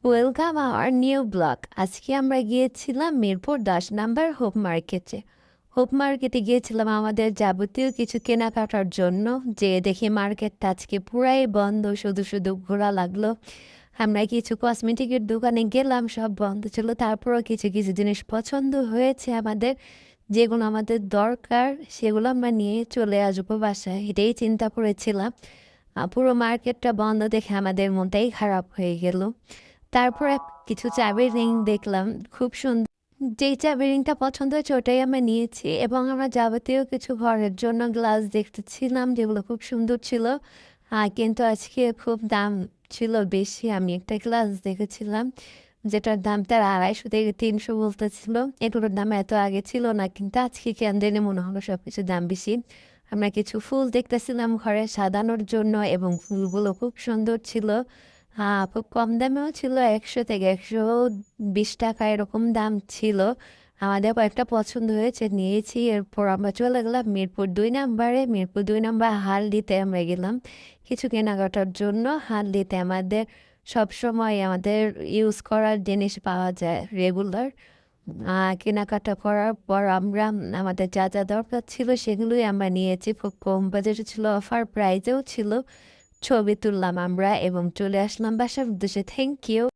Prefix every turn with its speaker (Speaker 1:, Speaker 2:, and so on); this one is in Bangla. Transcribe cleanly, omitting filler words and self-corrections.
Speaker 1: Welcome our new blog. আজকে আমরা গিয়েছিলাম মিরপুর 10 নম্বর হোপ মার্কেটে। হোপ মার্কেটে গিয়েছিলাম আমাদের যাবতীয় কিছু কেনাকাটার জন্য। যে দেখি মার্কেটটা আজকে পুরাই বন্ধ, শুধু শুধু ঘোরা লাগলো। আমরা কিছু কসমেটিকের দোকানে গেলাম, সব বন্ধ ছিল। তারপরও কিছু কিছু জিনিস পছন্দ হয়েছে আমাদের, যেগুলো আমাদের দরকার সেগুলো আমরা নিয়ে চলে আসবো বাসায়, এটাই চিন্তা করেছিলাম। পুরো মার্কেটটা বন্ধ দেখে আমাদের মনটাই খারাপ হয়ে গেল। তারপরে কিছু চাবির রিং দেখলাম, খুব সুন্দর। যেই চাবির রিংটা পছন্দ হয়েছে ওটাই আমরা নিয়েছি, এবং আমরা যাবতীয় কিছু ঘরের জন্য গ্লাস দেখতেছিলাম যেগুলো খুব সুন্দর ছিল। কিন্তু আজকে খুব দাম ছিল বেশি। আমি একটা গ্লাস দেখেছিলাম যেটার দাম তার 250 থেকে 300 বলতেছিল। এগুলোর দাম এত আগে ছিল না, কিন্তু আজকে কেন জানি মনে হলো সব কিছুর দাম বেশি। আমরা কিছু ফুল দেখতেছিলাম ঘরে সাজানোর জন্য, এবং ফুলগুলো খুব সুন্দর ছিল। খুব কম দামেও ছিল, 100 থেকে 120 টাকা এরকম দাম ছিল। আমাদের কয়েকটা পছন্দ হয়েছে, নিয়েছি। এরপর আমরা চলে গেলাম মিরপুর 2 নম্বরে। মিরপুর 2 নম্বর হালদিতে আমরা গেলাম কিছু কেনাকাটার জন্য। হালদিতে আমাদের সবসময় আমাদের ইউজ করার জিনিস পাওয়া যায় রেগুলার। কেনাকাটা করার পর আমরা আমাদের যা যা দরকার ছিল সেগুলোই আমরা নিয়েছি। খুব কম বাজেটে ছিল, অফার প্রাইজেও ছিল। ছবি তুললাম আমরা এবং চলে আসলাম বাসার উদ্দেশ্যে। Thank you.